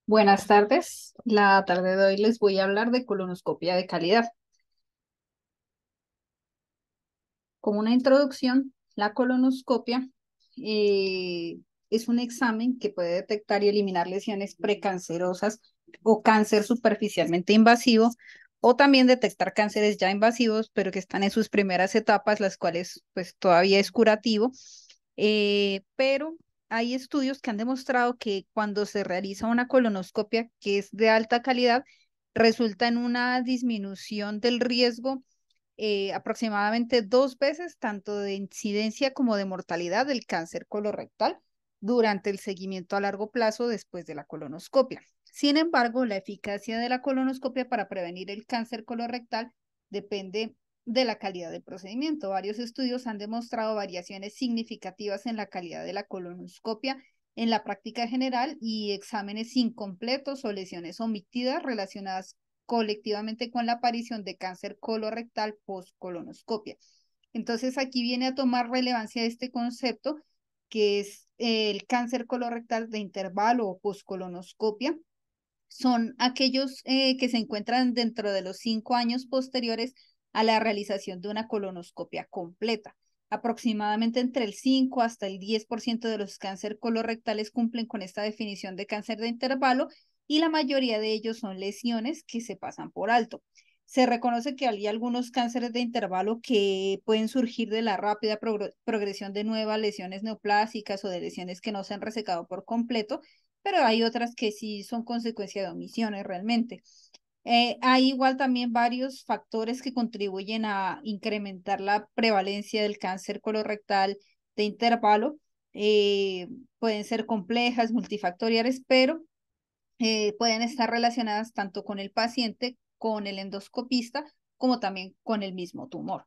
Buenas tardes. La tarde de hoy les voy a hablar de colonoscopia de calidad. Como una introducción, la colonoscopia eh, es un examen que puede detectar y eliminar lesiones precancerosas o cáncer superficialmente invasivo, o también detectar cánceres ya invasivos, pero que están en sus primeras etapas, las cuales pues todavía es curativo. Pero hay estudios que han demostrado que cuando se realiza una colonoscopia que es de alta calidad, resulta en una disminución del riesgo aproximadamente 2 veces, tanto de incidencia como de mortalidad del cáncer colorectal durante el seguimiento a largo plazo después de la colonoscopia. Sin embargo, la eficacia de la colonoscopia para prevenir el cáncer colorectal depende de la calidad del procedimiento. Varios estudios han demostrado variaciones significativas en la calidad de la colonoscopia en la práctica general y exámenes incompletos o lesiones omitidas relacionadas colectivamente con la aparición de cáncer colorectal post-colonoscopia. Entonces aquí viene a tomar relevancia este concepto que es el cáncer colorectal de intervalo o post-colonoscopia. Son aquellos que se encuentran dentro de los 5 años posteriores a la realización de una colonoscopia completa. Aproximadamente entre el 5 hasta el 10% de los cánceres colorectales cumplen con esta definición de cáncer de intervalo y la mayoría de ellos son lesiones que se pasan por alto. Se reconoce que hay algunos cánceres de intervalo que pueden surgir de la rápida progresión de nuevas lesiones neoplásicas o de lesiones que no se han resecado por completo, pero hay otras que sí son consecuencia de omisiones realmente. Hay igual también varios factores que contribuyen a incrementar la prevalencia del cáncer colorectal de intervalo. Eh, Pueden ser complejas, multifactoriales, pero pueden estar relacionadas tanto con el paciente, con el endoscopista, como también con el mismo tumor.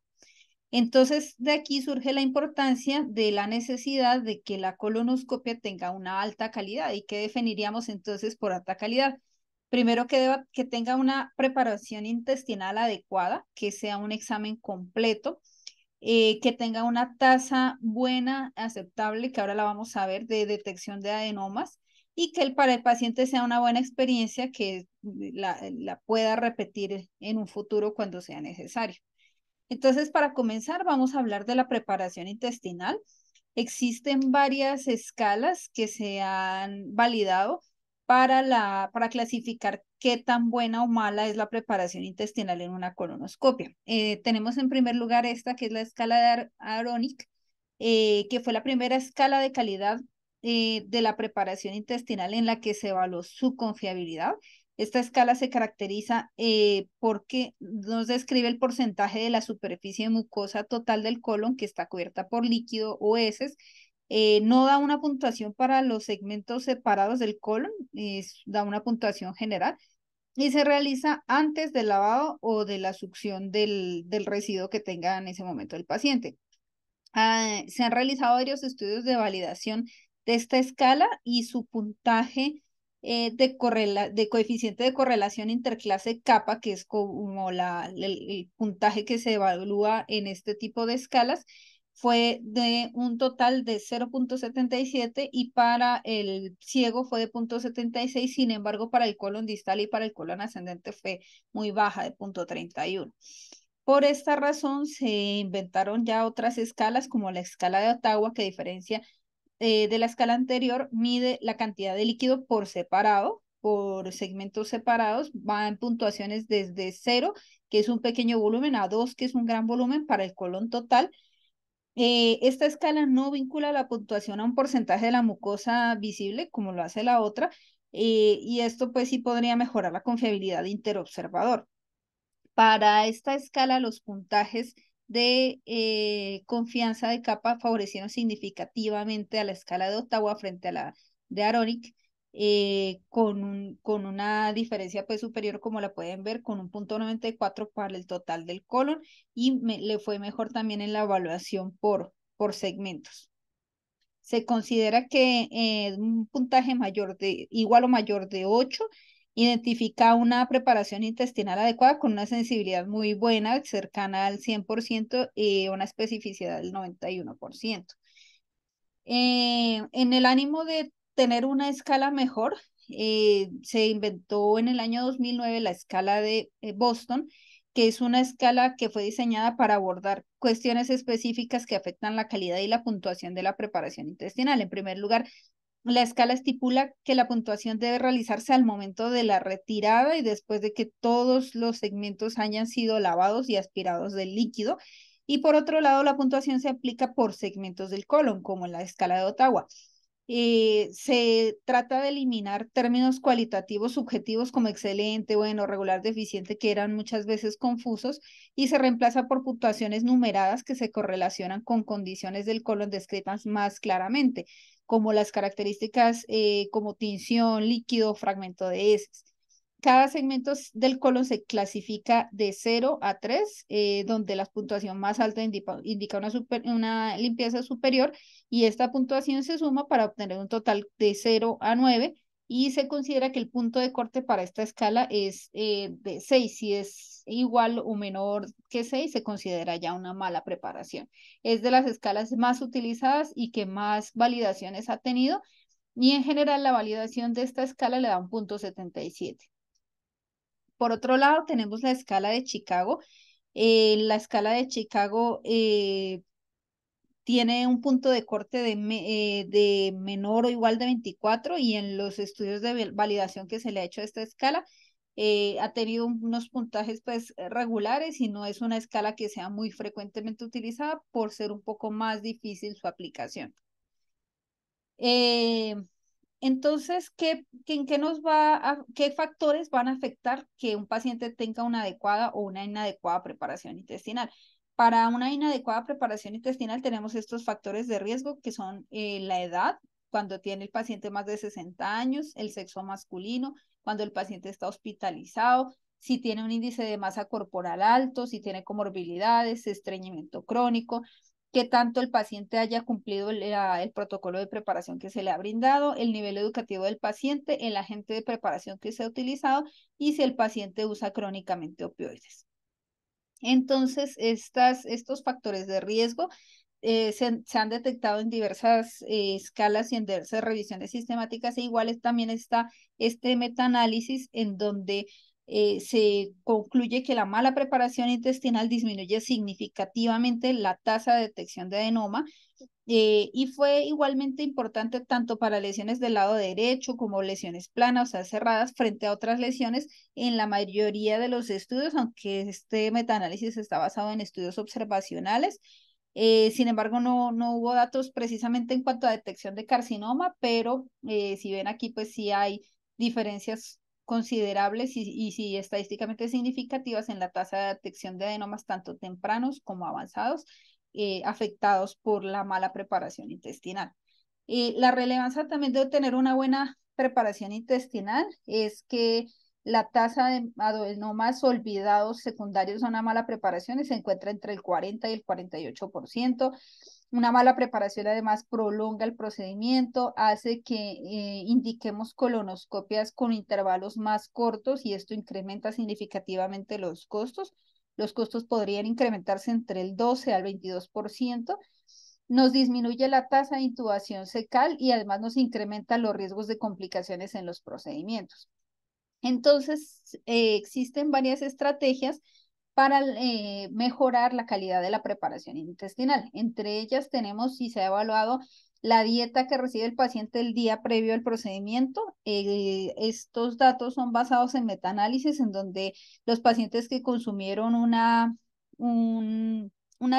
Entonces, de aquí surge la importancia de la necesidad de que la colonoscopia tenga una alta calidad. ¿Y qué definiríamos entonces por alta calidad? Primero que tenga una preparación intestinal adecuada, que sea un examen completo, que tenga una tasa buena, aceptable, que ahora la vamos a ver, de detección de adenomas, y que para el paciente sea una buena experiencia que la pueda repetir en un futuro cuando sea necesario. Entonces, para comenzar, vamos a hablar de la preparación intestinal. Existen varias escalas que se han validado para clasificar qué tan buena o mala es la preparación intestinal en una colonoscopia. Tenemos en primer lugar esta, que es la escala de Aaronic, que fue la primera escala de calidad de la preparación intestinal en la que se evaluó su confiabilidad. Esta escala se caracteriza porque nos describe el porcentaje de la superficie mucosa total del colon que está cubierta por líquido o heces. No da una puntuación para los segmentos separados del colon, da una puntuación general y se realiza antes del lavado o de la succión del residuo que tenga en ese momento el paciente. Se han realizado varios estudios de validación de esta escala y su puntaje de coeficiente de correlación interclase kappa, que es como el puntaje que se evalúa en este tipo de escalas, fue de un total de 0,77 y para el ciego fue de 0,76. Sin embargo, para el colon distal y para el colon ascendente fue muy baja, de 0,31. Por esta razón se inventaron ya otras escalas como la escala de Ottawa, que a diferencia de la escala anterior mide la cantidad de líquido por separado, por segmentos separados, va en puntuaciones desde 0, que es un pequeño volumen, a 2, que es un gran volumen para el colon total. Esta escala no vincula la puntuación a un porcentaje de la mucosa visible, como lo hace la otra, y esto pues sí podría mejorar la confiabilidad interobservador. Para esta escala, los puntajes de confianza de capa favorecieron significativamente a la escala de Ottawa frente a la de Aronic, con una diferencia pues superior, como la pueden ver, con un 0,94 para el total del colon, y le fue mejor también en la evaluación por segmentos. Se considera que un puntaje mayor de, igual o mayor de 8 identifica una preparación intestinal adecuada con una sensibilidad muy buena, cercana al 100%, y una especificidad del 91%. En el ánimo de tener una escala mejor, se inventó en el año 2009 la escala de Boston, que es una escala que fue diseñada para abordar cuestiones específicas que afectan la calidad y la puntuación de la preparación intestinal. En primer lugar, la escala estipula que la puntuación debe realizarse al momento de la retirada y después de que todos los segmentos hayan sido lavados y aspirados del líquido. Y por otro lado, la puntuación se aplica por segmentos del colon, como en la escala de Ottawa. Se trata de eliminar términos cualitativos subjetivos como excelente, bueno, regular, deficiente, que eran muchas veces confusos, y se reemplaza por puntuaciones numeradas que se correlacionan con condiciones del colon descritas más claramente, como las características como tinción, líquido, fragmento de heces. Cada segmento del colon se clasifica de 0 a 3, donde la puntuación más alta indica una limpieza superior, y esta puntuación se suma para obtener un total de 0 a 9, y se considera que el punto de corte para esta escala es de 6. Si es igual o menor que 6, se considera ya una mala preparación. Es de las escalas más utilizadas y que más validaciones ha tenido, y en general la validación de esta escala le da un punto 77. Por otro lado, tenemos la escala de Chicago. La escala de Chicago tiene un punto de corte de menor o igual de 24, y en los estudios de validación que se le ha hecho a esta escala, ha tenido unos puntajes pues regulares, y no es una escala que sea muy frecuentemente utilizada por ser un poco más difícil su aplicación. Eh, entonces, en qué qué factores van a afectar que un paciente tenga una adecuada o una inadecuada preparación intestinal? Para una inadecuada preparación intestinal tenemos estos factores de riesgo, que son la edad, cuando tiene el paciente más de 60 años, el sexo masculino, cuando el paciente está hospitalizado, si tiene un índice de masa corporal alto, si tiene comorbilidades, estreñimiento crónico, que tanto el paciente haya cumplido el protocolo de preparación que se le ha brindado, el nivel educativo del paciente, el agente de preparación que se ha utilizado, y si el paciente usa crónicamente opioides. Entonces, estos factores de riesgo se han detectado en diversas escalas y en diversas revisiones sistemáticas, e iguales también está este metaanálisis en donde se concluye que la mala preparación intestinal disminuye significativamente la tasa de detección de adenoma, y fue igualmente importante tanto para lesiones del lado derecho como lesiones planas, o sea, cerradas, frente a otras lesiones en la mayoría de los estudios, aunque este metaanálisis está basado en estudios observacionales. Sin embargo, no hubo datos precisamente en cuanto a detección de carcinoma, pero si ven aquí, pues sí hay diferencias considerables y sí estadísticamente significativas en la tasa de detección de adenomas tanto tempranos como avanzados, afectados por la mala preparación intestinal. La relevancia también de tener una buena preparación intestinal es que la tasa de adenomas olvidados secundarios a una mala preparación se encuentra entre el 40 y el 48%. Una mala preparación además prolonga el procedimiento, hace que indiquemos colonoscopias con intervalos más cortos, y esto incrementa significativamente los costos. Los costos podrían incrementarse entre el 12 al 22%. Nos disminuye la tasa de intubación fecal y además nos incrementa los riesgos de complicaciones en los procedimientos. Entonces, existen varias estrategias para mejorar la calidad de la preparación intestinal. Entre ellas tenemos, y se ha evaluado, la dieta que recibe el paciente el día previo al procedimiento. Estos datos son basados en metaanálisis en donde los pacientes que consumieron una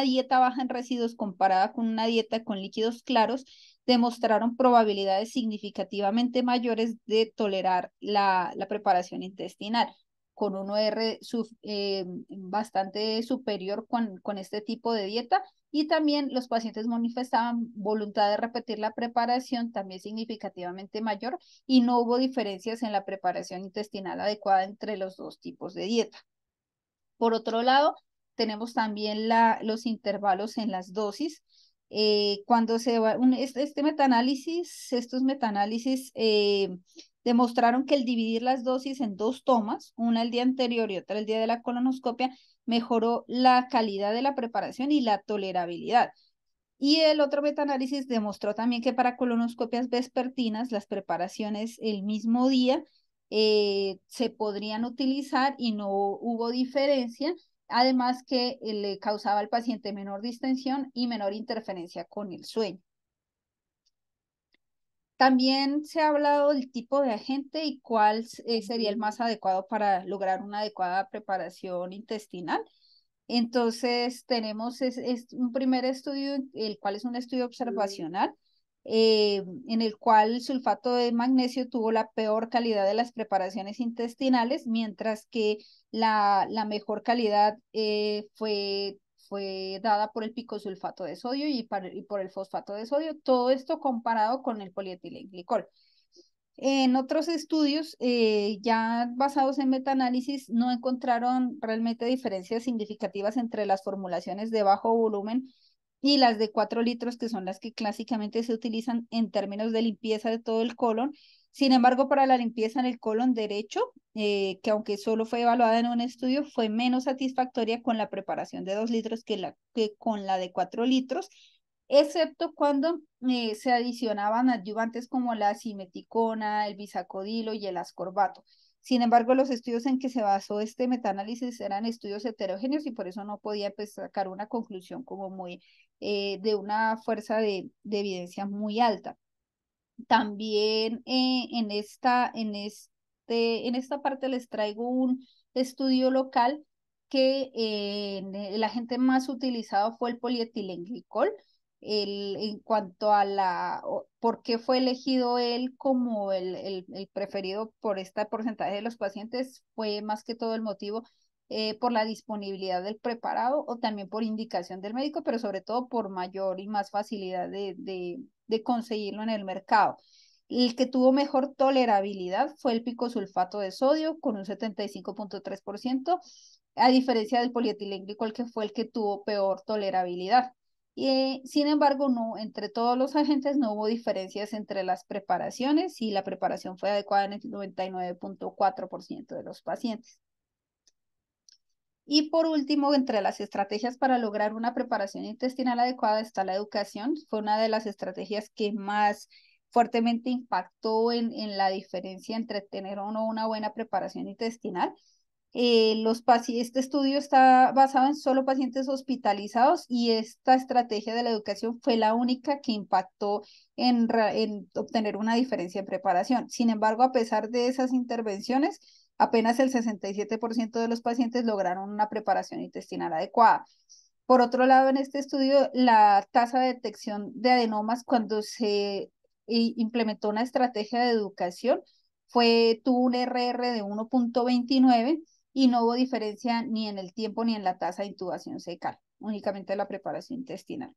dieta baja en residuos comparada con una dieta con líquidos claros demostraron probabilidades significativamente mayores de tolerar la preparación intestinal, con un OR bastante superior con este tipo de dieta. Y también los pacientes manifestaban voluntad de repetir la preparación, también significativamente mayor, y no hubo diferencias en la preparación intestinal adecuada entre los dos tipos de dieta. Por otro lado, tenemos también los intervalos en las dosis. Cuando se va, estos metaanálisis demostraron que el dividir las dosis en dos tomas, una el día anterior y otra el día de la colonoscopia, mejoró la calidad de la preparación y la tolerabilidad. Y el otro metaanálisis demostró también que para colonoscopias vespertinas, las preparaciones el mismo día se podrían utilizar y no hubo diferencia, además que le causaba al paciente menor distensión y menor interferencia con el sueño. También se ha hablado del tipo de agente y cuál sería el más adecuado para lograr una adecuada preparación intestinal. Entonces, tenemos un primer estudio, el cual es un estudio observacional, en el cual el sulfato de magnesio tuvo la peor calidad de las preparaciones intestinales, mientras que la mejor calidad fue dada por el picosulfato de sodio y por el fosfato de sodio, todo esto comparado con el polietilenglicol. En otros estudios, ya basados en metaanálisis, no encontraron realmente diferencias significativas entre las formulaciones de bajo volumen y las de 4 litros, que son las que clásicamente se utilizan en términos de limpieza de todo el colon. Sin embargo, para la limpieza en el colon derecho, que aunque solo fue evaluada en un estudio, fue menos satisfactoria con la preparación de 2 litros que con la de 4 litros, excepto cuando se adicionaban adyuvantes como la simeticona, el bisacodilo y el ascorbato. Sin embargo, los estudios en que se basó este metaanálisis eran estudios heterogéneos y por eso no podía pues, sacar una conclusión como muy de una fuerza de evidencia muy alta. También en esta parte les traigo un estudio local que el agente más utilizado fue el polietilenglicol. En cuanto a por qué fue elegido él como el preferido por este porcentaje de los pacientes, fue más que todo el motivo por la disponibilidad del preparado o también por indicación del médico, pero sobre todo por mayor y más facilidad de conseguirlo en el mercado. El que tuvo mejor tolerabilidad fue el picosulfato de sodio con un 75.3%, a diferencia del polietilenglicol que fue el que tuvo peor tolerabilidad. Sin embargo, no, entre todos los agentes no hubo diferencias entre las preparaciones y la preparación fue adecuada en el 99.4% de los pacientes. Y por último, entre las estrategias para lograr una preparación intestinal adecuada está la educación. Fue una de las estrategias que más fuertemente impactó en la diferencia entre tener o no una buena preparación intestinal. Este estudio está basado en solo pacientes hospitalizados y esta estrategia de la educación fue la única que impactó en obtener una diferencia en preparación. Sin embargo, a pesar de esas intervenciones, apenas el 67% de los pacientes lograron una preparación intestinal adecuada. Por otro lado, en este estudio, la tasa de detección de adenomas cuando se implementó una estrategia de educación tuvo un RR de 1.29 y no hubo diferencia ni en el tiempo ni en la tasa de intubación secal, únicamente la preparación intestinal.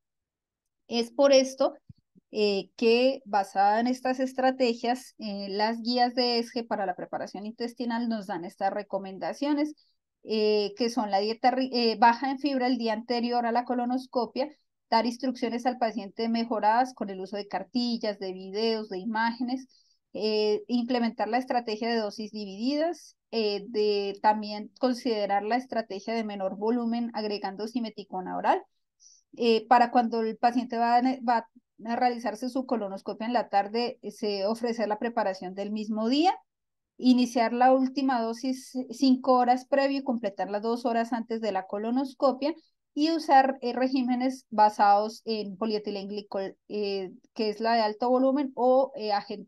Es por esto que basada en estas estrategias, las guías de ESGE para la preparación intestinal nos dan estas recomendaciones, que son la dieta baja en fibra el día anterior a la colonoscopia, dar instrucciones al paciente mejoradas con el uso de cartillas, de videos, de imágenes, implementar la estrategia de dosis divididas, de también considerar la estrategia de menor volumen agregando simeticona oral. Para cuando el paciente va a realizarse su colonoscopia en la tarde, se ofrece la preparación del mismo día, iniciar la última dosis 5 horas previo y completarla 2 horas antes de la colonoscopia y usar regímenes basados en polietilenglicol, que es la de alto volumen, o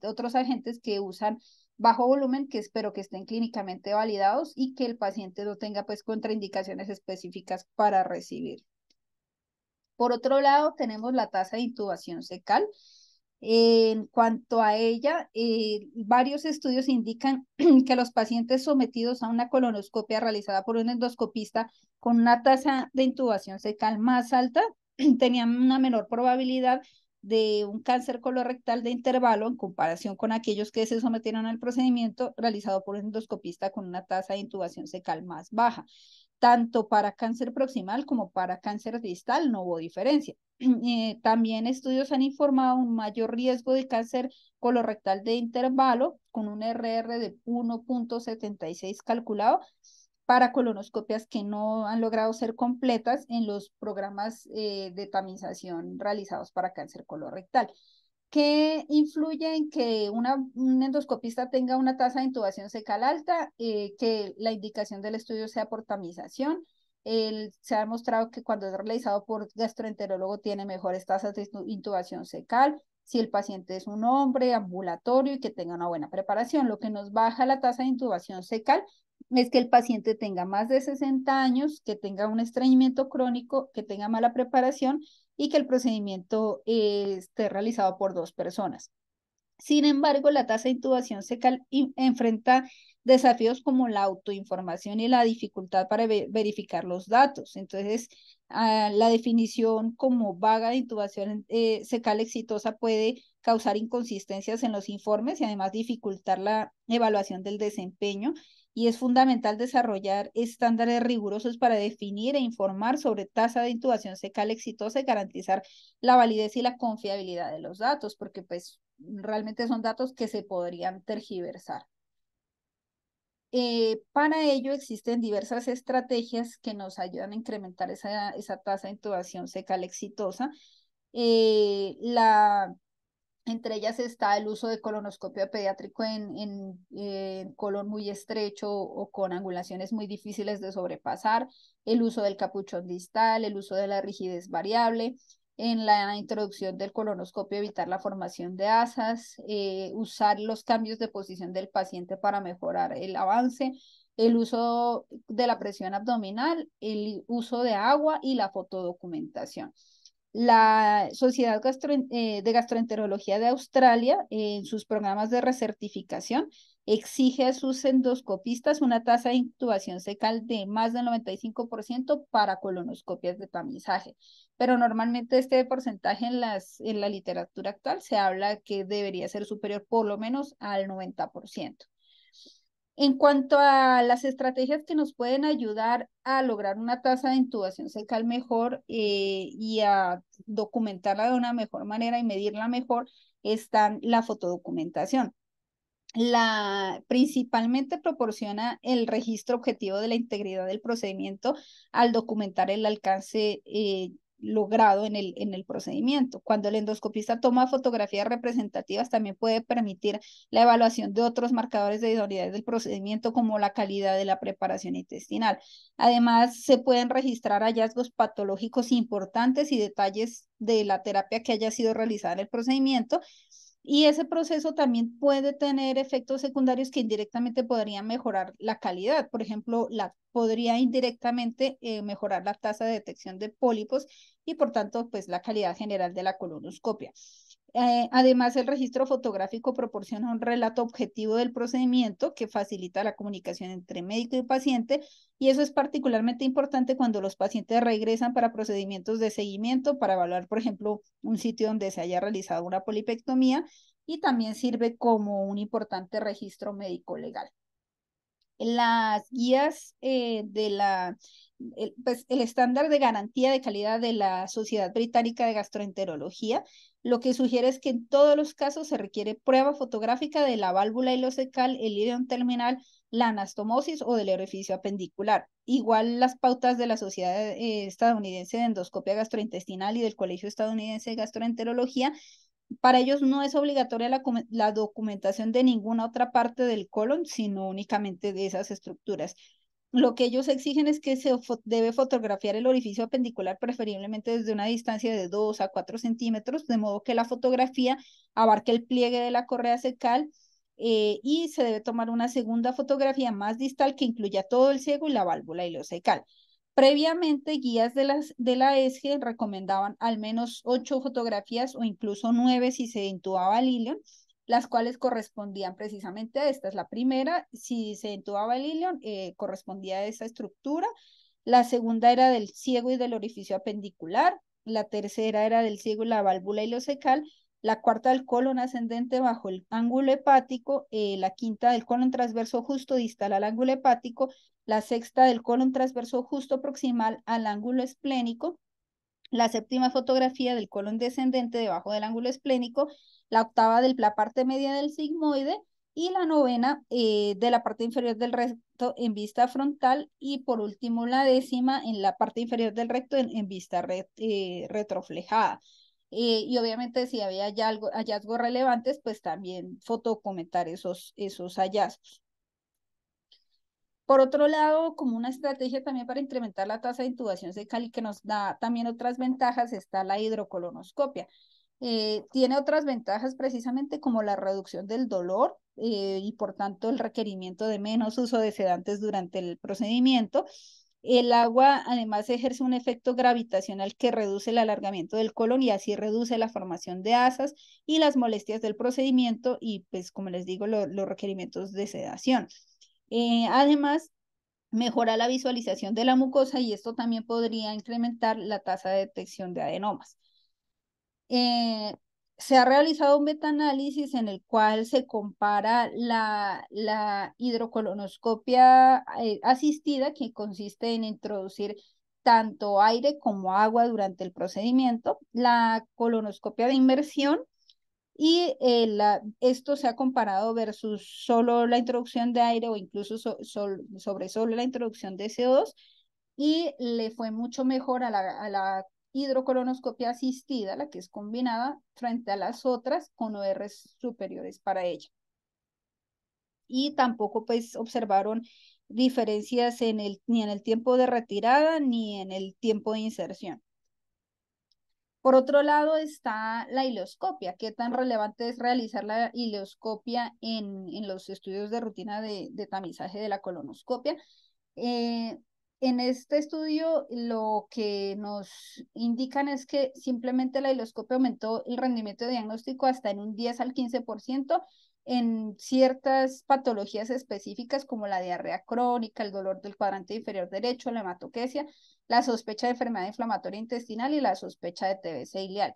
otros agentes que usan bajo volumen, que espero que estén clínicamente validados y que el paciente no tenga pues contraindicaciones específicas para recibir. Por otro lado, tenemos la tasa de intubación secal. En cuanto a ella, varios estudios indican que los pacientes sometidos a una colonoscopia realizada por un endoscopista con una tasa de intubación secal más alta tenían una menor probabilidad de un cáncer colorectal de intervalo en comparación con aquellos que se sometieron al procedimiento realizado por un endoscopista con una tasa de intubación secal más baja. Tanto para cáncer proximal como para cáncer distal no hubo diferencia. También estudios han informado un mayor riesgo de cáncer colorectal de intervalo con un RR de 1.76 calculado para colonoscopias que no han logrado ser completas en los programas de tamización realizados para cáncer colorectal, que influye en que un endoscopista tenga una tasa de intubación fecal alta, que la indicación del estudio sea por tamización. Se ha demostrado que cuando es realizado por gastroenterólogo tiene mejores tasas de intubación fecal, si el paciente es un hombre ambulatorio y que tenga una buena preparación. Lo que nos baja la tasa de intubación fecal es que el paciente tenga más de 60 años, que tenga un estreñimiento crónico, que tenga mala preparación y que el procedimiento esté realizado por 2 personas. Sin embargo, la tasa de intubación fecal enfrenta desafíos como la autoinformación y la dificultad para verificar los datos. Entonces, la definición como vaga de intubación fecal exitosa puede causar inconsistencias en los informes y además dificultar la evaluación del desempeño. Y es fundamental desarrollar estándares rigurosos para definir e informar sobre tasa de intubación fecal exitosa y garantizar la validez y la confiabilidad de los datos, porque pues realmente son datos que se podrían tergiversar. Para ello existen diversas estrategias que nos ayudan a incrementar esa tasa de intubación fecal exitosa. Entre ellas está el uso de colonoscopio pediátrico en colon muy estrecho o con angulaciones muy difíciles de sobrepasar, el uso del capuchón distal, el uso de la rigidez variable, en la introducción del colonoscopio evitar la formación de asas, usar los cambios de posición del paciente para mejorar el avance, el uso de la presión abdominal, el uso de agua y la fotodocumentación. La Sociedad de Gastroenterología de Australia, en sus programas de recertificación, exige a sus endoscopistas una tasa de intubación fecal de más del 95% para colonoscopias de tamizaje. Pero normalmente este porcentaje en la literatura actual se habla que debería ser superior por lo menos al 90%. En cuanto a las estrategias que nos pueden ayudar a lograr una tasa de intubación fecal mejor y a documentarla de una mejor manera y medirla mejor, están la fotodocumentación. Principalmente proporciona el registro objetivo de la integridad del procedimiento al documentar el alcance logrado en el procedimiento. Cuando el endoscopista toma fotografías representativas, también puede permitir la evaluación de otros marcadores de idoneidad del procedimiento, como la calidad de la preparación intestinal. Además, se pueden registrar hallazgos patológicos importantes y detalles de la terapia que haya sido realizada en el procedimiento, y ese proceso también puede tener efectos secundarios que indirectamente podrían mejorar la calidad. Por ejemplo, podría indirectamente mejorar la tasa de detección de pólipos y por tanto, pues la calidad general de la colonoscopia. Además, el registro fotográfico proporciona un relato objetivo del procedimiento que facilita la comunicación entre médico y paciente, y eso es particularmente importante cuando los pacientes regresan para procedimientos de seguimiento, para evaluar, por ejemplo, un sitio donde se haya realizado una polipectomía, y también sirve como un importante registro médico legal. Las guías pues, el estándar de garantía de calidad de la Sociedad Británica de Gastroenterología lo que sugiere es que en todos los casos se requiere prueba fotográfica de la válvula ileocecal, el ileum terminal, la anastomosis o del orificio apendicular. Igual las pautas de la Sociedad Estadounidense de Endoscopia Gastrointestinal y del Colegio Estadounidense de Gastroenterología, para ellos no es obligatoria la documentación de ninguna otra parte del colon, sino únicamente de esas estructuras. Lo que ellos exigen es que debe fotografiar el orificio apendicular, preferiblemente desde una distancia de 2 a 4 centímetros, de modo que la fotografía abarque el pliegue de la correa cecal, y se debe tomar una segunda fotografía más distal que incluya todo el ciego y la válvula ileocecal. Previamente, guías de la ESGE recomendaban al menos 8 fotografías o incluso 9 si se intubaba el ilion, las cuales correspondían precisamente a esta. Es la primera, si se intubaba el ilion, correspondía a esa estructura. La segunda era del ciego y del orificio apendicular. La tercera era del ciego y la válvula ileocecal. La cuarta del colon ascendente bajo el ángulo hepático. La quinta del colon transverso justo distal al ángulo hepático. La sexta del colon transverso justo proximal al ángulo esplénico, la séptima fotografía del colon descendente debajo del ángulo esplénico, la octava de la parte media del sigmoide, y la novena de la parte inferior del recto en vista frontal, y por último la décima en la parte inferior del recto en vista retroflejada. Y obviamente si había ya hallazgos relevantes, pues también fotodocumentar esos hallazgos. Por otro lado, como una estrategia también para incrementar la tasa de intubación fecal y que nos da también otras ventajas, está la hidrocolonoscopia. Tiene otras ventajas precisamente como la reducción del dolor y por tanto el requerimiento de menos uso de sedantes durante el procedimiento. El agua además ejerce un efecto gravitacional que reduce el alargamiento del colon y así reduce la formación de asas y las molestias del procedimiento y pues como les digo los requerimientos de sedación. Además, mejora la visualización de la mucosa y esto también podría incrementar la tasa de detección de adenomas. Eh, Se ha realizado un metaanálisis en el cual se compara la hidrocolonoscopia asistida, que consiste en introducir tanto aire como agua durante el procedimiento, la colonoscopia de inmersión, y esto se ha comparado versus solo la introducción de aire o incluso sobre solo la introducción de CO2, y le fue mucho mejor a la hidrocolonoscopia asistida, la que es combinada, frente a las otras con ORs superiores para ella. Y tampoco pues observaron diferencias ni en el tiempo de retirada ni en el tiempo de inserción. Por otro lado está la ileoscopia. ¿Qué tan relevante es realizar la ileoscopia en los estudios de rutina de tamizaje de la colonoscopia? Eh, en este estudio lo que nos indican es que simplemente la ileoscopia aumentó el rendimiento diagnóstico hasta en un 10 al 15% en ciertas patologías específicas como la diarrea crónica, el dolor del cuadrante inferior derecho, la hematoquesia, la sospecha de enfermedad inflamatoria intestinal y la sospecha de TBC ileal.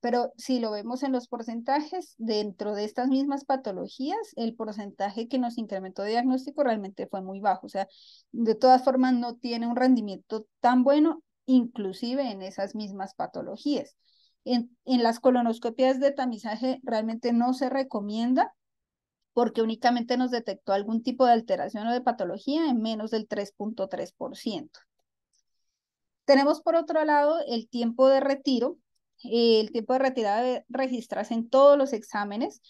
Pero si lo vemos en los porcentajes, dentro de estas mismas patologías, el porcentaje que nos incrementó diagnóstico realmente fue muy bajo. O sea, de todas formas no tiene un rendimiento tan bueno, inclusive en esas mismas patologías. En las colonoscopias de tamizaje realmente no se recomienda porque únicamente nos detectó algún tipo de alteración o de patología en menos del 3.3%. Tenemos por otro lado el tiempo de retiro. El tiempo de retirada debe registrarse en todos los exámenes.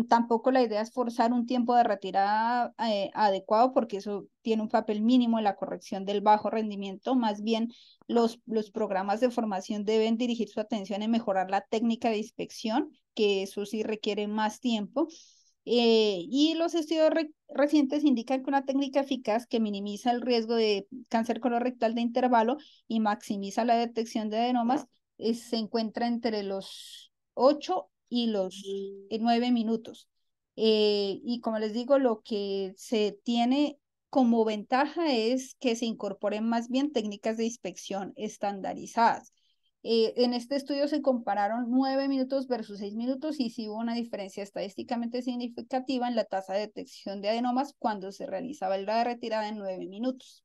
Tampoco la idea es forzar un tiempo de retirada adecuado porque eso tiene un papel mínimo en la corrección del bajo rendimiento. Más bien, los programas de formación deben dirigir su atención en mejorar la técnica de inspección, que eso sí requiere más tiempo. Y los estudios recientes indican que una técnica eficaz que minimiza el riesgo de cáncer colorectal de intervalo y maximiza la detección de adenomas se encuentra entre los 8 y los 9 minutos. Y como les digo, lo que se tiene como ventaja es que se incorporen más bien técnicas de inspección estandarizadas. En este estudio se compararon 9 minutos versus 6 minutos y sí hubo una diferencia estadísticamente significativa en la tasa de detección de adenomas cuando se realizaba la retirada en 9 minutos.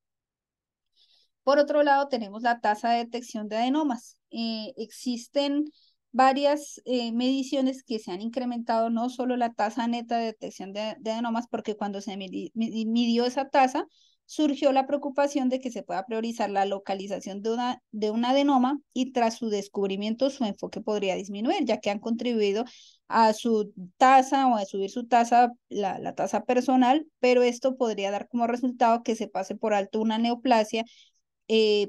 Por otro lado, tenemos la tasa de detección de adenomas. Existen varias mediciones que se han incrementado, no solo la tasa neta de detección de adenomas, porque cuando se midió esa tasa, surgió la preocupación de que se pueda priorizar la localización de un adenoma y tras su descubrimiento su enfoque podría disminuir, ya que han contribuido a su tasa o a subir su tasa, la tasa personal, pero esto podría dar como resultado que se pase por alto una neoplasia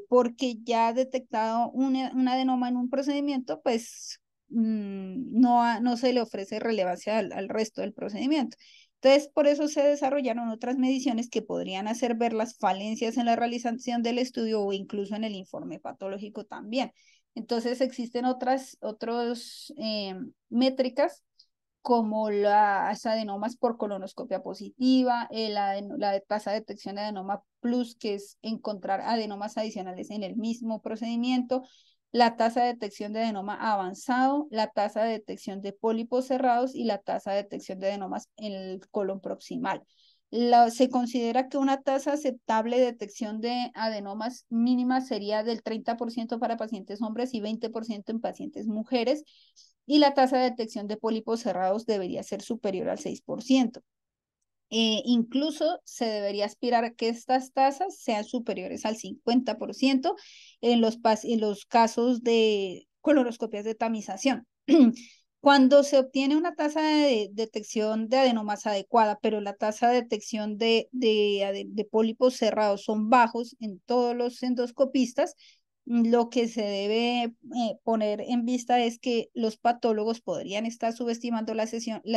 porque ya ha detectado un adenoma en un procedimiento, pues no se le ofrece relevancia al resto del procedimiento. Entonces, por eso se desarrollaron otras mediciones que podrían hacer ver las falencias en la realización del estudio o incluso en el informe patológico también. Entonces, existen otras métricas como las adenomas por colonoscopia positiva, la tasa de detección de adenoma plus, que es encontrar adenomas adicionales en el mismo procedimiento, la tasa de detección de adenoma avanzado, la tasa de detección de pólipos cerrados y la tasa de detección de adenomas en el colon proximal. Se considera que una tasa aceptable de detección de adenomas mínima sería del 30% para pacientes hombres y 20% en pacientes mujeres, y la tasa de detección de pólipos cerrados debería ser superior al 6%. Incluso se debería aspirar a que estas tasas sean superiores al 50% en los casos de colonoscopias de tamización. Cuando se obtiene una tasa de detección de adenomas adecuada, pero la tasa de detección de pólipos cerrados son bajos en todos los endoscopistas, lo que se debe poner en vista es que los patólogos podrían estar subestimando las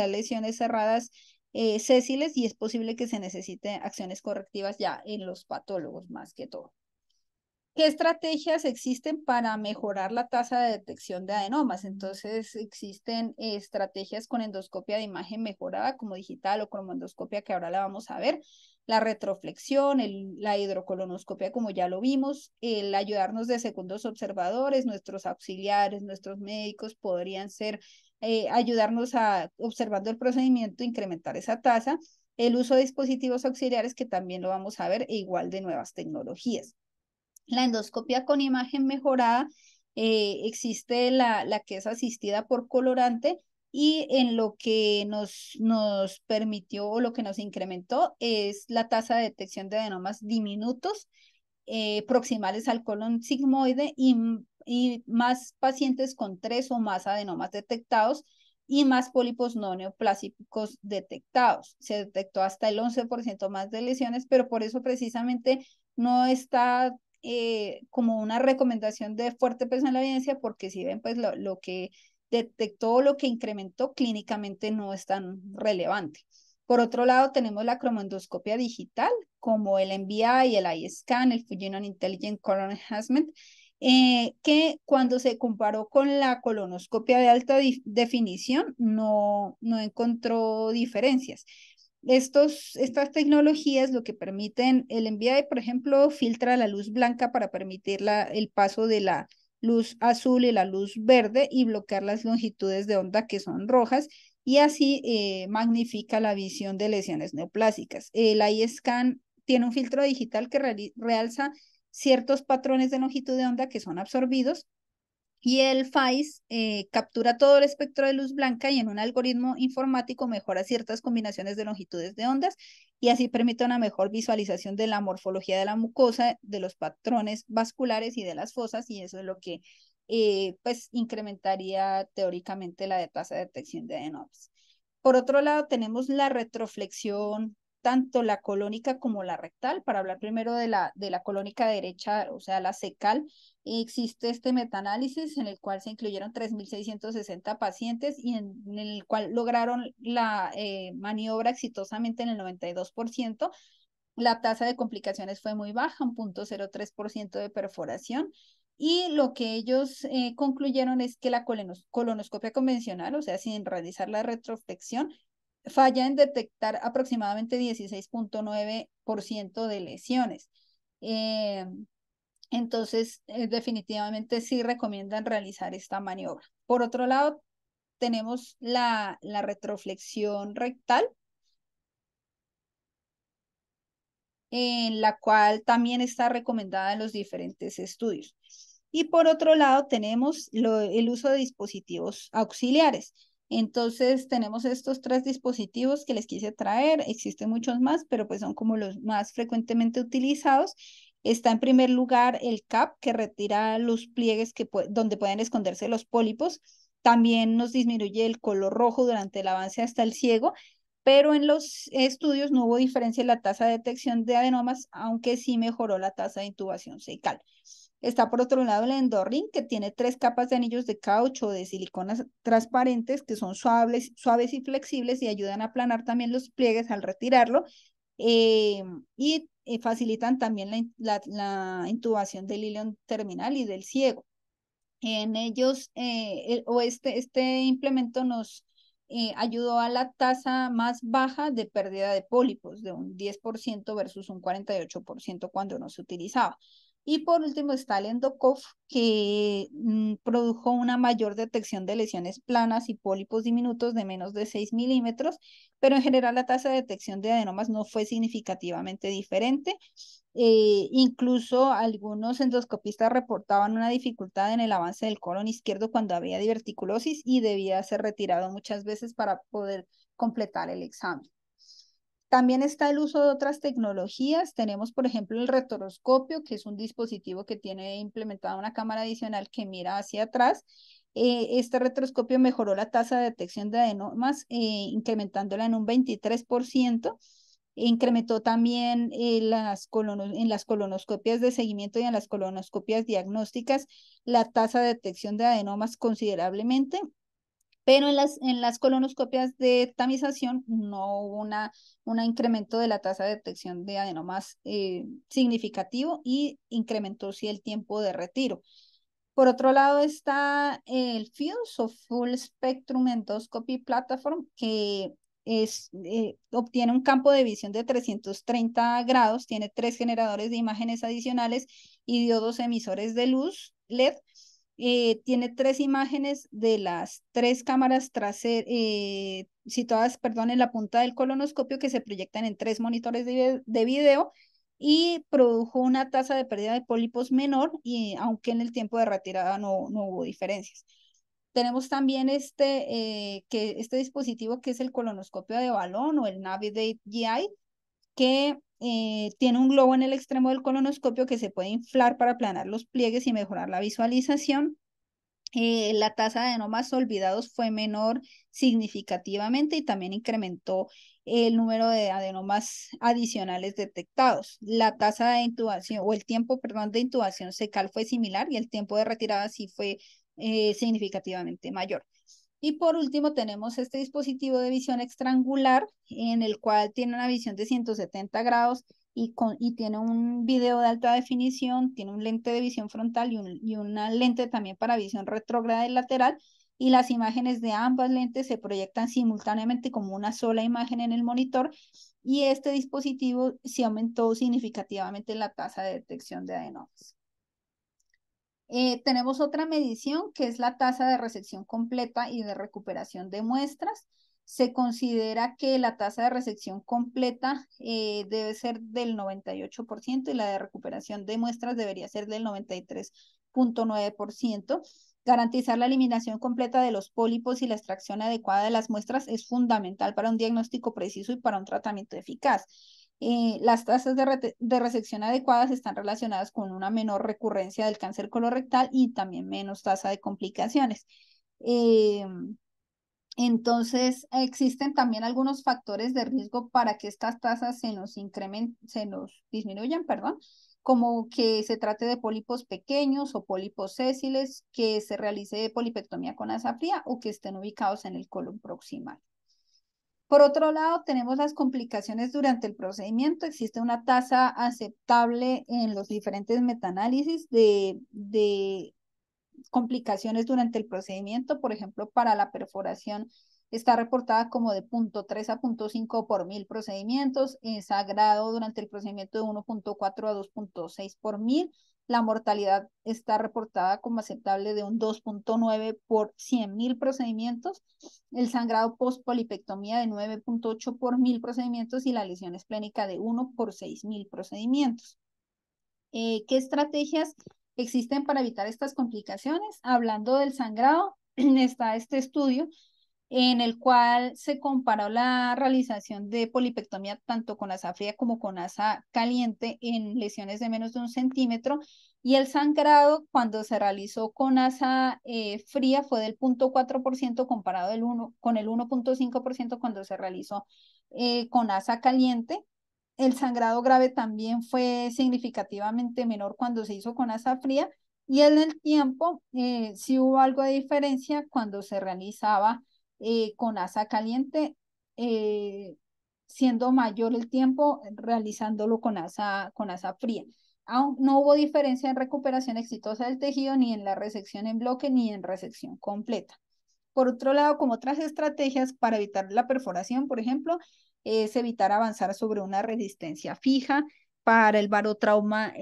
lesiones cerradas sésiles, y es posible que se necesiten acciones correctivas ya en los patólogos más que todo. ¿Qué estrategias existen para mejorar la tasa de detección de adenomas? Entonces, existen estrategias con endoscopia de imagen mejorada, como digital o cromoendoscopia, que ahora la vamos a ver, la retroflexión, la hidrocolonoscopia, como ya lo vimos, el ayudarnos de segundos observadores, nuestros auxiliares, nuestros médicos podrían ser, ayudarnos a, observando el procedimiento, incrementar esa tasa, el uso de dispositivos auxiliares, que también lo vamos a ver, e igual de nuevas tecnologías. La endoscopia con imagen mejorada, existe la que es asistida por colorante, y en lo que nos permitió o lo que nos incrementó es la tasa de detección de adenomas diminutos, proximales al colon sigmoide, y más pacientes con 3 o más adenomas detectados y más pólipos no neoplásicos detectados. Se detectó hasta el 11% más de lesiones, pero por eso precisamente no está como una recomendación de fuerte peso en la evidencia, porque si ven, pues lo que detectó, lo que incrementó clínicamente no es tan relevante. Por otro lado, tenemos la cromoendoscopia digital, como el NBI, el iScan, el Fujinon Intelligent Colon Enhancement, que cuando se comparó con la colonoscopia de alta definición no encontró diferencias. Estas tecnologías lo que permiten, el NBI, por ejemplo, filtra la luz blanca para permitir el paso de la luz azul y la luz verde y bloquear las longitudes de onda que son rojas, y así magnifica la visión de lesiones neoplásicas. El iScan tiene un filtro digital que realza ciertos patrones de longitud de onda que son absorbidos, y el FAIS captura todo el espectro de luz blanca y en un algoritmo informático mejora ciertas combinaciones de longitudes de ondas, y así permite una mejor visualización de la morfología de la mucosa, de los patrones vasculares y de las fosas, y eso es lo que pues incrementaría teóricamente la tasa de detección de adenomas. Por otro lado, tenemos la retroflexión, tanto la colónica como la rectal. Para hablar primero de la colónica derecha, o sea, la cecal, existe este metaanálisis en el cual se incluyeron 3.660 pacientes y en el cual lograron la maniobra exitosamente en el 92%. La tasa de complicaciones fue muy baja, un 0.03% de perforación. Y lo que ellos concluyeron es que la colonoscopia convencional, o sea, sin realizar la retroflexión, falla en detectar aproximadamente 16.9% de lesiones. Eh, entonces, definitivamente sí recomiendan realizar esta maniobra. Por otro lado, tenemos la retroflexión rectal, en la cual también está recomendada en los diferentes estudios. Y por otro lado, tenemos el uso de dispositivos auxiliares. Entonces, tenemos estos 3 dispositivos que les quise traer. Existen muchos más, pero pues son como los más frecuentemente utilizados. Está en primer lugar el CAP, que retira los pliegues donde pueden esconderse los pólipos. También nos disminuye el color rojo durante el avance hasta el ciego, pero en los estudios no hubo diferencia en la tasa de detección de adenomas, aunque sí mejoró la tasa de intubación cecal. Está por otro lado el Endorrin, que tiene 3 capas de anillos de caucho o de siliconas transparentes que son suaves y flexibles, y ayudan a aplanar también los pliegues al retirarlo, eh, y facilitan también la intubación del ilion terminal y del ciego. En ellos, este implemento nos ayudó a la tasa más baja de pérdida de pólipos, de un 10% versus un 48% cuando no se utilizaba. Y por último está el Endocoff, que produjo una mayor detección de lesiones planas y pólipos diminutos de menos de 6 milímetros, pero en general la tasa de detección de adenomas no fue significativamente diferente. Incluso algunos endoscopistas reportaban una dificultad en el avance del colon izquierdo cuando había diverticulosis y debía ser retirado muchas veces para poder completar el examen. También está el uso de otras tecnologías. Tenemos, por ejemplo, el retroscopio, que es un dispositivo que tiene implementada una cámara adicional que mira hacia atrás. Este retroscopio mejoró la tasa de detección de adenomas, incrementándola en un 23%. Incrementó también en las colonoscopias de seguimiento y en las colonoscopias diagnósticas la tasa de detección de adenomas considerablemente, pero en las colonoscopias de tamización no hubo un incremento de la tasa de detección de adenomas significativo, y incrementó sí el tiempo de retiro. Por otro lado está el FUSE o Full Spectrum Endoscopy Platform, que obtiene un campo de visión de 330 grados, tiene 3 generadores de imágenes adicionales y diodos emisores de luz LED. Tiene 3 imágenes de las 3 cámaras traseras situadas, perdón, en la punta del colonoscopio, que se proyectan en 3 monitores de video, y produjo una tasa de pérdida de pólipos menor, y aunque en el tiempo de retirada no hubo diferencias. Tenemos también este dispositivo que es el colonoscopio de balón o el Navigate GI, que tiene un globo en el extremo del colonoscopio que se puede inflar para aplanar los pliegues y mejorar la visualización. La tasa de adenomas olvidados fue menor significativamente, y también incrementó el número de adenomas adicionales detectados. La tasa de intubación o el tiempo, perdón, de intubación secal fue similar, y el tiempo de retirada sí fue significativamente mayor. Y por último tenemos este dispositivo de visión extraangular, en el cual tiene una visión de 170 grados y tiene un video de alta definición, tiene un lente de visión frontal y una lente también para visión retrógrada y lateral, y las imágenes de ambas lentes se proyectan simultáneamente como una sola imagen en el monitor, y este dispositivo sí aumentó significativamente la tasa de detección de adenomas. Tenemos otra medición que es la tasa de resección completa y de recuperación de muestras. Se considera que la tasa de resección completa debe ser del 98%, y la de recuperación de muestras debería ser del 93,9%. Garantizar la eliminación completa de los pólipos y la extracción adecuada de las muestras es fundamental para un diagnóstico preciso y para un tratamiento eficaz. Las tasas de resección adecuadas están relacionadas con una menor recurrencia del cáncer colorectal y también menos tasa de complicaciones. Eh, entonces, existen también algunos factores de riesgo para que estas tasas se nos disminuyan, perdón, como que se trate de pólipos pequeños o pólipos sésiles, que se realice polipectomía con asa fría o que estén ubicados en el colon proximal. Por otro lado, tenemos las complicaciones durante el procedimiento. Existe una tasa aceptable en los diferentes metaanálisis de complicaciones durante el procedimiento. Por ejemplo, para la perforación está reportada como de 0,3 a 0,5 por 1000 procedimientos, sangrado durante el procedimiento de 1,4 a 2,6 por 1000. La mortalidad está reportada como aceptable de un 2,9 por 100.000 procedimientos, el sangrado post-polipectomía de 9,8 por 1000 procedimientos, y la lesión esplénica de 1 por 6000 procedimientos. ¿Qué estrategias existen para evitar estas complicaciones? Hablando del sangrado, está este estudio en el cual se comparó la realización de polipectomía tanto con asa fría como con asa caliente en lesiones de menos de 1 centímetro, y el sangrado cuando se realizó con asa fría fue del 0,4% comparado con el 1,5% cuando se realizó con asa caliente. El sangrado grave también fue significativamente menor cuando se hizo con asa fría, y en el tiempo sí hubo algo de diferencia cuando se realizaba con asa caliente, eh, siendo mayor el tiempo realizándolo con asa fría. Aún no hubo diferencia en recuperación exitosa del tejido, ni en la resección en bloque, ni en resección completa. Por otro lado, como otras estrategias para evitar la perforación, por ejemplo, es evitar avanzar sobre una resistencia fija. Para el barotrauma,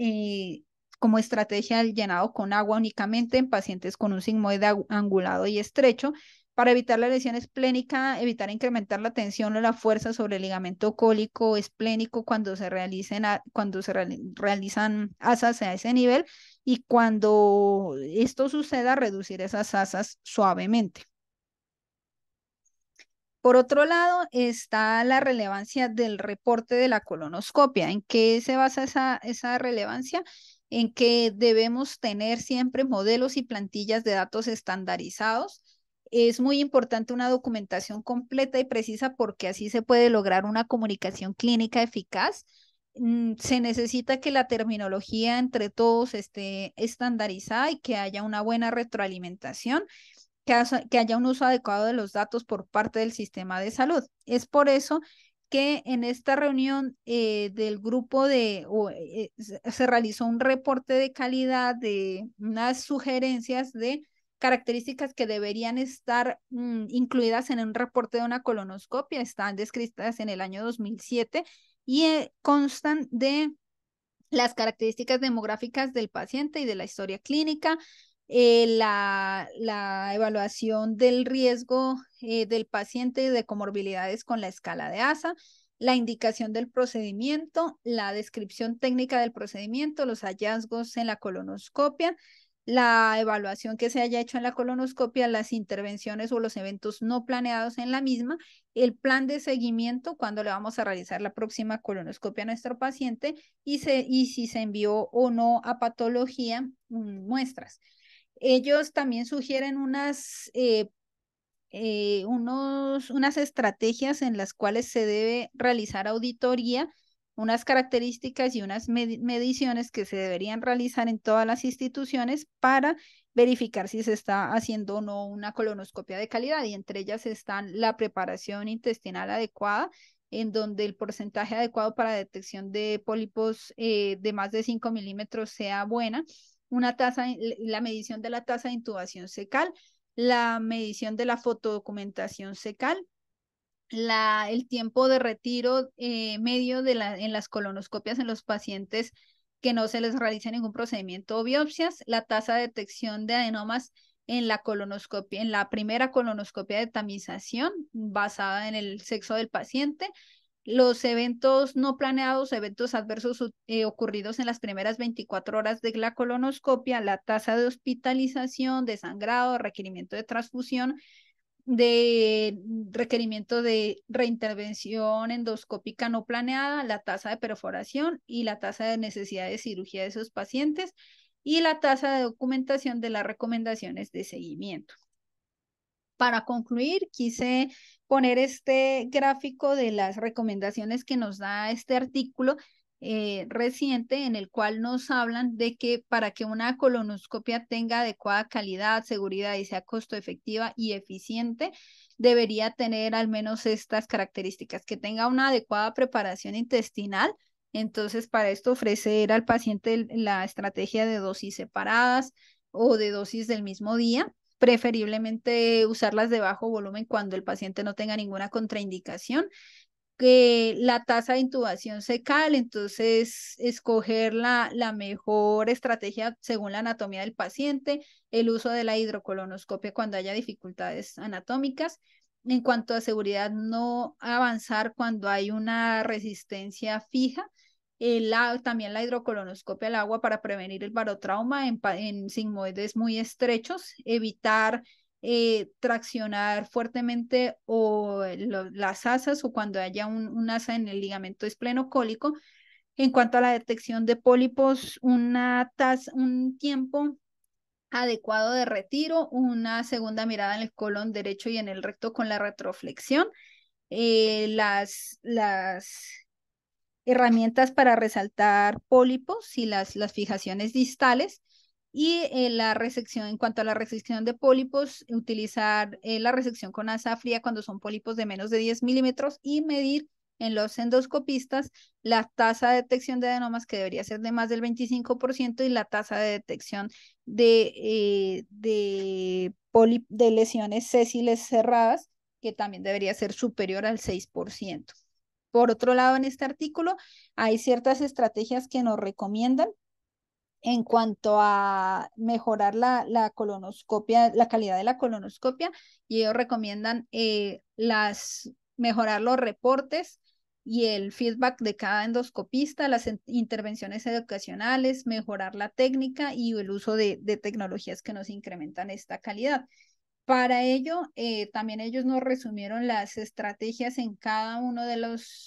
como estrategia, el llenado con agua únicamente en pacientes con un sigmoide angulado y estrecho. Para evitar la lesión esplénica, evitar incrementar la tensión o la fuerza sobre el ligamento cólico esplénico cuando se realizan asas a ese nivel, y cuando esto suceda, reducir esas asas suavemente. Por otro lado, está la relevancia del reporte de la colonoscopia. ¿En qué se basa esa relevancia? En que debemos tener siempre modelos y plantillas de datos estandarizados. Es muy importante una documentación completa y precisa porque así se puede lograr una comunicación clínica eficaz. Se necesita que la terminología entre todos esté estandarizada y que haya una buena retroalimentación, que haya un uso adecuado de los datos por parte del sistema de salud. Es por eso que en esta reunión del grupo se realizó un reporte de calidad de unas sugerencias de características que deberían estar incluidas en un reporte de una colonoscopia. Están descritas en el año 2007 y constan de las características demográficas del paciente y de la historia clínica, la evaluación del riesgo del paciente de comorbilidades con la escala de ASA, la indicación del procedimiento, la descripción técnica del procedimiento, los hallazgos en la colonoscopia, la evaluación que se haya hecho en la colonoscopia, las intervenciones o los eventos no planeados en la misma, el plan de seguimiento cuando le vamos a realizar la próxima colonoscopia a nuestro paciente y si se envió o no a patología muestras. Ellos también sugieren unas estrategias en las cuales se debe realizar auditoría, unas características y unas mediciones que se deberían realizar en todas las instituciones para verificar si se está haciendo o no una colonoscopia de calidad, y entre ellas están la preparación intestinal adecuada, en donde el porcentaje adecuado para detección de pólipos de más de 5 milímetros sea buena, la medición de la tasa de intubación fecal, la medición de la fotodocumentación fecal, el tiempo de retiro medio en las colonoscopias en los pacientes que no se les realiza ningún procedimiento o biopsias, la tasa de detección de adenomas en la colonoscopia, en la primera colonoscopia de tamización basada en el sexo del paciente, los eventos no planeados, eventos adversos ocurridos en las primeras 24 horas de la colonoscopia, la tasa de hospitalización, de sangrado, requerimiento de transfusión, de requerimiento de reintervención endoscópica no planeada, la tasa de perforación y la tasa de necesidad de cirugía de esos pacientes y la tasa de documentación de las recomendaciones de seguimiento. Para concluir, quise poner este gráfico de las recomendaciones que nos da este artículo reciente, en el cual nos hablan de que para que una colonoscopia tenga adecuada calidad, seguridad y sea costo efectiva y eficiente, debería tener al menos estas características: que tenga una adecuada preparación intestinal. Entonces, para esto ofrecer al paciente la estrategia de dosis separadas o de dosis del mismo día, preferiblemente usarlas de bajo volumen cuando el paciente no tenga ninguna contraindicación, que la tasa de intubación fecal, entonces escoger la mejor estrategia según la anatomía del paciente, el uso de la hidrocolonoscopia cuando haya dificultades anatómicas. En cuanto a seguridad, no avanzar cuando hay una resistencia fija. También la hidrocolonoscopia al agua para prevenir el barotrauma en sigmoides muy estrechos, evitar traccionar fuertemente las asas o cuando haya un asa en el ligamento esplenocólico. En cuanto a la detección de pólipos, un tiempo adecuado de retiro, una segunda mirada en el colon derecho y en el recto con la retroflexión, las herramientas para resaltar pólipos y las fijaciones distales, y la resección, en cuanto a la resección de pólipos, utilizar la resección con asa fría cuando son pólipos de menos de 10 milímetros y medir en los endoscopistas la tasa de detección de adenomas, que debería ser de más del 25%, y la tasa de detección de lesiones sésiles cerradas, que también debería ser superior al 6%. Por otro lado, en este artículo hay ciertas estrategias que nos recomiendan en cuanto a mejorar la colonoscopia, la calidad de la colonoscopia, y ellos recomiendan mejorar los reportes y el feedback de cada endoscopista, las intervenciones educacionales, mejorar la técnica y el uso de tecnologías que nos incrementan esta calidad. Para ello, también ellos nos resumieron las estrategias en cada uno de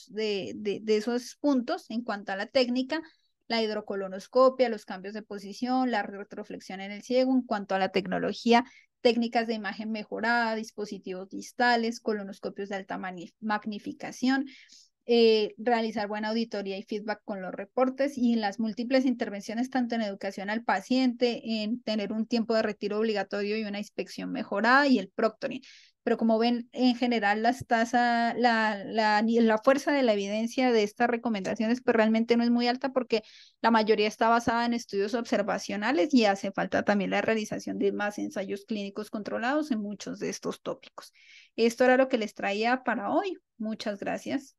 de esos puntos en cuanto a la técnica, la hidrocolonoscopia, los cambios de posición, la retroflexión en el ciego, en cuanto a la tecnología, técnicas de imagen mejorada, dispositivos distales, colonoscopios de alta magnificación, realizar buena auditoría y feedback con los reportes y en las múltiples intervenciones, tanto en educación al paciente, en tener un tiempo de retiro obligatorio y una inspección mejorada y el proctoring. Pero como ven, en general las tasas, la fuerza de la evidencia de estas recomendaciones pues realmente no es muy alta porque la mayoría está basada en estudios observacionales y hace falta también la realización de más ensayos clínicos controlados en muchos de estos tópicos. Esto era lo que les traía para hoy. Muchas gracias.